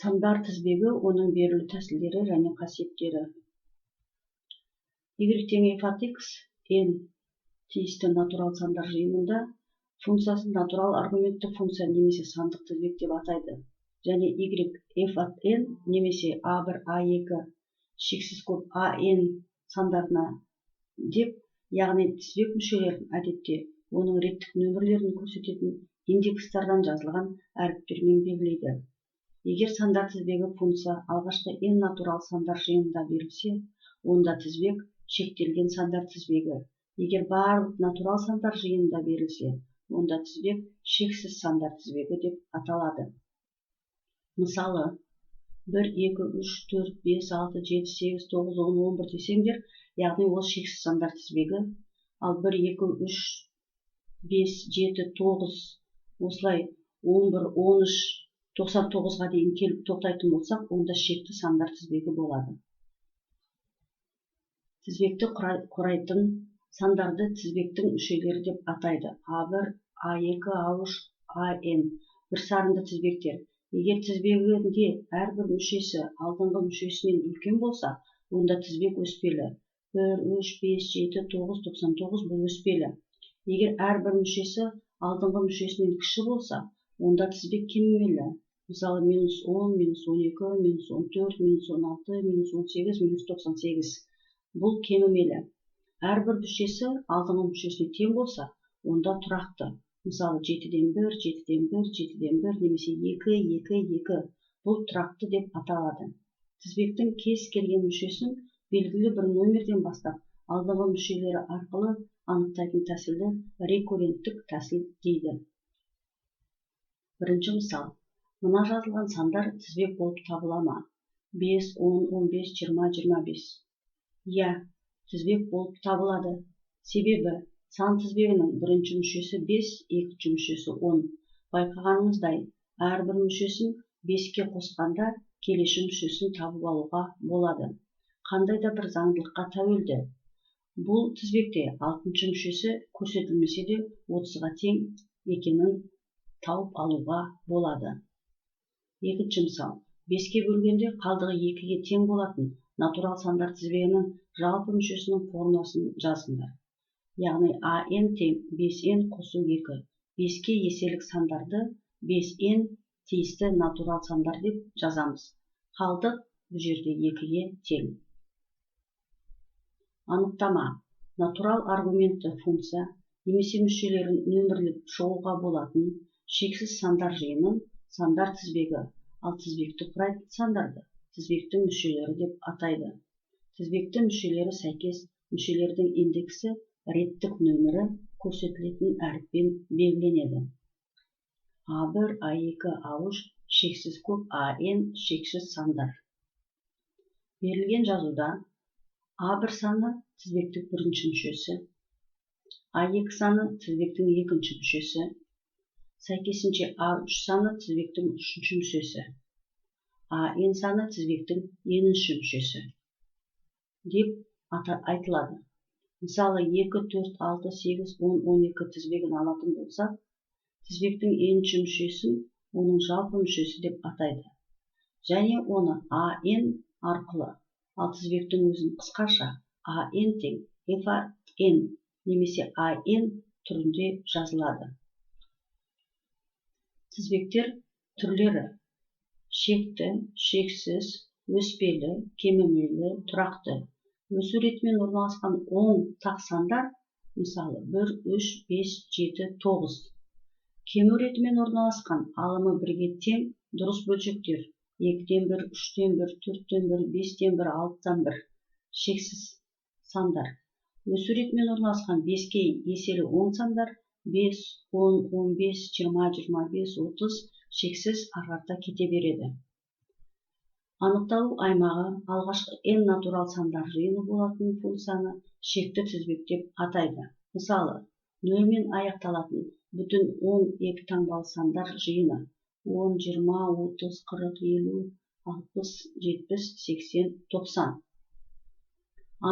Сандар тізбегі, оның берілу тәсілдері және қасиеттері. Y тең f от x n тиісті натурал сандар жиынында функциясын натурал аргументтік функция немесе сандық тізбек деп атайды. Және y f от n немесе a1, a2 шексіз көп an сандарына деп, яғни тізбек мүшелерін әдетте оның реттік нөмірлерін көрсететін индекстардан жазылған әріптермен белгілейді. Егер сандар тізбегі функция алғашқы n натурал сандар жиынында берілсе, онда тізбек шектелген сандар тізбегі. Егер барлық натурал сандар жиынында берілсе, онда тізбек шексіз сандар тізбегі деп аталады. Мысалы, 1, 2, 3, 4, 5, 6, 7, 8, 9, 10, 11 десеңдер, яғни ол шексіз сандар тізбегі. Ал 1, 2, 3, 5, 7, 9, осылай 11, 13, 99-ға дейін келіп тоқтайтын болсақ, онда шекті сандар тізбегі болады. Тізбекті құрайтын сандарды тізбектің мүшелері деп атайды. A1, A2, A3, AN бір сарынды тізбектер. Егер тізбегінде әрбір мүшесі алдыңғы мүшесінен үлкен болса, онда тізбек өспелі. 1, 3, 5, 7, 9, 99 бұл өспелі. Егер әрбір мүшесі алдыңғы мүшесінен кіші болса, онда тізбек кемімелі. Мысалы, -10, -12, -14, -16, -18, -98. Бұл кемімелі. Әрбір мүшесі алдыңғы мүшесіне тең болса, онда тұрақты. Мысалы, 7-ден 1, 7-ден 1, 7-ден 1, немесе 2, 2, 2. Бұл тұрақты деп аталады. Тізбектің кез келген мүшесін белгілі бір номерден бастап, алдыңғы мүшелері арқылы анықтайтын тәсілді рекурренттік тәсіл дейді. Бірінші мысал. Мына жазылған сандар тізбек болып табыла ма? 5, 10, 15, 20, 25. Иә, тізбек болып табылады. Себебі сан тізбегінің бірінші мүшесі 5, екінші мүшесі 10. Байқағанымыздай, әрбір мүшесін 5-ке қосқанда келесі мүшесін табып алуға болады. Қандай да бір заңдылыққа тәуелді. Бұл тізбекте 6-шы мүшесі көрсетілмесе де 30-ға тең екенін тауып алуға болады. Екінші мысал. 5-ке бөлгенде қалдығы 2-ге тең болатын натурал сандар тізбегінің жалпы мүшесінің формуласын жазыңдар. Яғни AN тең 5N қосу 2. 5-ке еселік сандарды 5N тиісті натурал сандар деп жазамыз. Қалдық бұл жерде 2-ге тең. Анықтама. Натурал аргументті функция немесе мүшелерін нөмірлеп шығуға болатын шексіз сандар жиынын сандар тізбегі, ал тізбекті құрайтын сандарды тізбектің мүшелері деп атайды. Тізбекті мүшелері сәйкес мүшелердің индексі реттік нөмірі көрсетілетін әріппен белгіленеді. A1, A2, A3 шексіз көп, AN шексіз сандар. Берілген жазуда A1 саны тізбектің бірінші мүшесі, A2 саны тізбектің екінші мүшесі, сәйкесінше A3 саны тізбектің үшінші мүшесі, AN саны тізбектің енінші мүшесі деп айтылады. Мысалы, 2, 4, 6, 8, 10, 12 тізбегін алатын болсақ, тізбектің енінші мүшесін оның жалпы мүшесі деп атайды. Және оны AN арқылы, ал тізбектің өзін қысқаша AN тең f от n немесе AN түрінде жазылады. Тізбектер түрлері: шекті, шексіз, өспелі, кемімелі, тұрақты. Өсу ретімен орналасқан оң тақ сандар, мысалы 1, 3, 5, 7, 9. Кему ретімен орналасқан алымы 1-ге тең дұрыс бөлшектер 2-ден 1, 3-ден 1, 4-ден 1, 5-ден 1, 6-дан 1. Шексіз сандар. Өсу ретімен орналасқан 5-ке еселі оң сандар 5, 10, 15, 20, 25, 30 шексіз ағарта кете береді. Анықталу аймағы алғашқы n натурал сандар жиыны болатын функцияны шекті тізбек деп атайды. Мысалы, 0-мен аяқталатын бүтін 10 таңбалы сандар жиыны 10, 20, 30, 40, 50, 60, 70, 80, 90.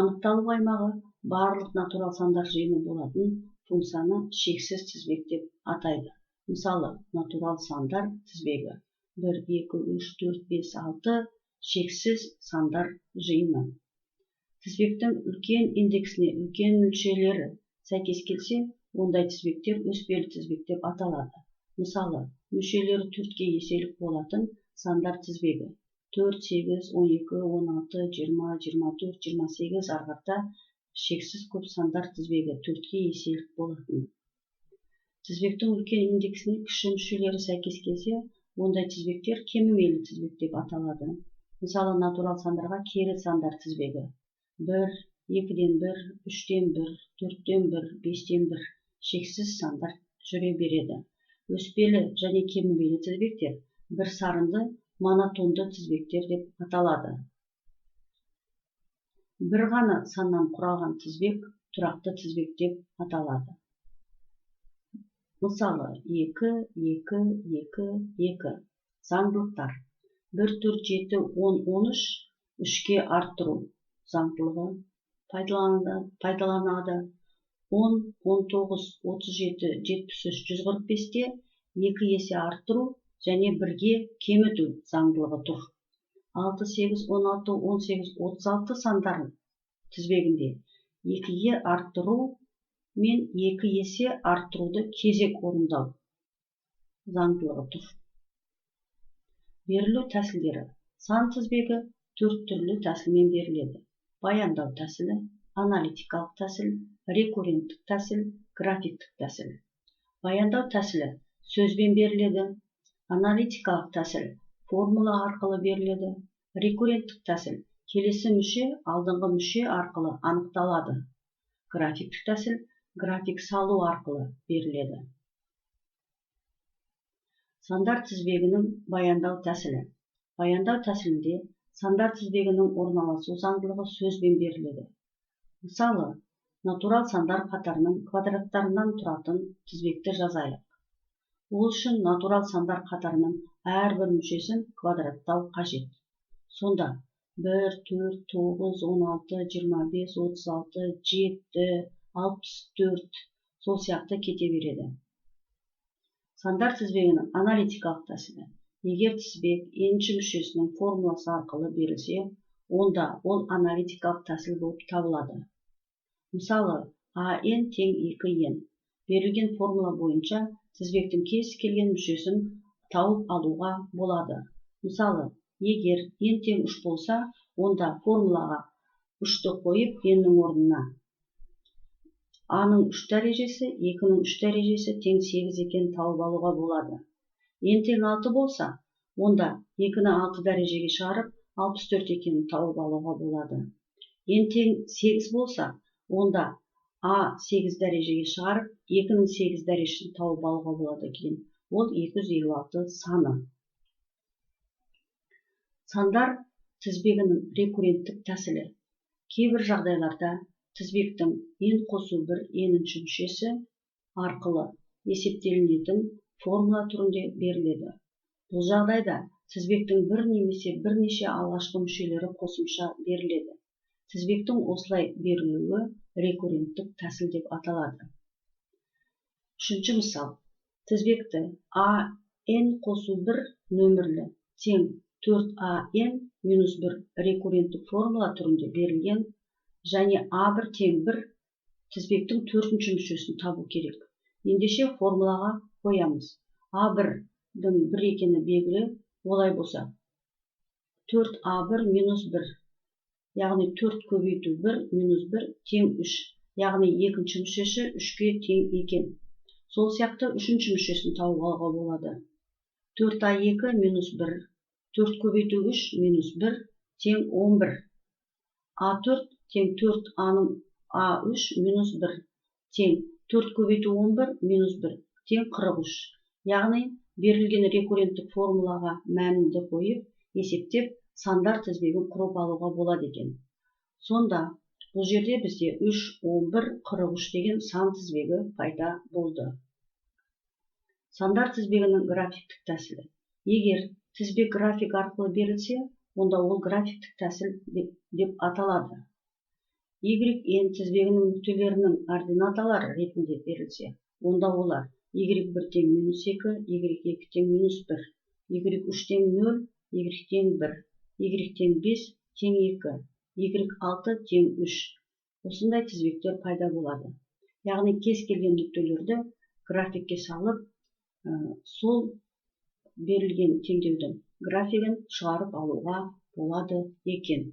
Анықталу аймағы барлық натурал сандар жиыны болатын функцияны шексіз тізбек деп атайды. Мысалы, натурал сандар тізбегі 1, 2, 3, 4, 5, 6 шексіз сандар жиыны. Тізбектің үлкен индексіне үлкен мөлшерлері сәйкес келсе, ондай тізбектер өспелі тізбек деп аталады. Мысалы, мөлшерлері 4-ке еселік болатын сандар тізбегі 4, 8, 12, 16, 20, 24, 28 арқарта шексіз көп сандар тізбегі 4-ке еселік болатын. Тізбектің үлкен индексіне кіші мүшелері сәйкес келсе, ондай тізбектер кемімейлі тізбек деп аталады. Мысалы, натурал сандарға кері сандар тізбегі 1, 2-ден 1, 3-ден 1, 4-ден 1, 5-ден 1 шексіз сандар жүре береді. Өспелі және кемімейлі тізбектер бір сарынды монотонды тізбектер деп аталады. Бір ғана саннан құралған тізбек тұрақты тізбек деп аталады. Мысалы, 2, 2, 2, 2. Заңдылықтар 1, 4, 7, 10, 13 3-ке арттыру заңдылығы пайдаланады. 10, 19, 37, 73, 145-те 2 есе арттыру және 1-ге кеміту заңдылығы тұр. 6, 8, 16, 18, 36 сандар тізбегінде 2-ге арттыру мен 2 есе арттыруды кезек орындау заңдылығы тұр. Берілу тәсілдері. Сан тізбегі 4 түрлі тәсілмен беріледі. Баяндау тәсілі, аналитикалық тәсіл, рекурренттік тәсіл, графиктік тәсіл. Баяндау тәсілі сөзбен беріледі. Аналитикалық тәсіл формула арқылы беріледі. Рекурренттік тәсіл келесі мүше алдыңғы мүше арқылы анықталады. Графиктік тәсіл график салу арқылы беріледі. Сандар тізбегінің баяндау тәсілі. Баяндау тәсілінде сандар тізбегінің орналасу заңдылығы сөзбен беріледі. Мысалы, натурал сандар қатарының квадраттарынан тұратын тізбекті жазайық. Ол үшін натурал сандар қатарының әрбір мүшесін квадраттау қажет. Сонда 1, 4, 9, 16, 25, 36, 7, 64 сол сияқты кете береді. Сандар тізбегінің аналитикалық тәсілі. Егер тізбек енші мүшесінің формуласы арқылы берілсе, онда ол аналитикалық тәсіл болып табылады. Мысалы, AN тең 2N. Берілген формула бойынша тізбектің кез келген мүшесін тауып алуға болады. Мысалы, егер N тең 3 болса, онда формулаға 3-ті қойып N-нің орнына A-ның 3 дәрежесі, 2-нің 3 дәрежесі тең 8 екенін тауып алуға болады. N тең 6 болса, онда 2-ні 6 дәрежеге шығарып, 64 екенін тауып алуға болады. N тең 8 болса, онда A 8 дәрежеге шығарып, 2-нің 8 дәрежесін тауып алуға болады екен. Ол 256 саны. Сандар тізбегінің рекурренттік тәсілі. Кейбір жағдайларда тізбектің n қосу 1 n-ші мүшесі арқылы есептелінетін формула түрінде беріледі. Бұл жағдайда тізбектің бір немесе бірнеше алғашқы мүшелері қосымша беріледі. Тізбектің осылай берілуі рекурренттік тәсіл деп аталады. Үшінші мысал. Тізбекті AN қосу 1 нөмірлі тең 4AN минус 1 рекурренттік формула түрінде берілген және A1 тең 1 тізбектің 4-ші мүшесін табу керек. Ендеше формулаға қоямыз. A1-дің 1 екені белгілі, олай болса 4A1 минус 1, яғни 4 көбейту 1 минус 1 тең 3, яғни екінші мүшесі 3-ке тең екен. Сол сияқты 3-ші мүшесін тауып алуға болады. 4A2 минус 1, 4 көбейту 3 минус 1 тең 11. A4 тең 4A-ның A3 минус 1 тең 4 көбейту 11 минус 1 тең 43. Яғни берілген рекурренттік формулаға мәнінді қойып, есептеп, сандар тізбегін құрып алуға болады екен. Сонда, бұл жерде бізде 3, 11, 43 деген сан тізбегі пайда болды. Сандар тізбегінің графиктік тәсілі. Егер тізбек график арқылы берілсе, онда ол графиктік тәсіл деп аталады. YN тізбегінің нүктелерінің ординаталары ретінде берілсе, онда олар Y1 тең минус 2, Y2 тең минус 1, y3 тең 0, y тең 1, y тең 5 тең 2, y6 тең 3. Осындай тізбектер пайда болады. Яғни кез келген нүктелерді графикке салып, сол берілген теңдеудің графигін шығарып алуға болады екен.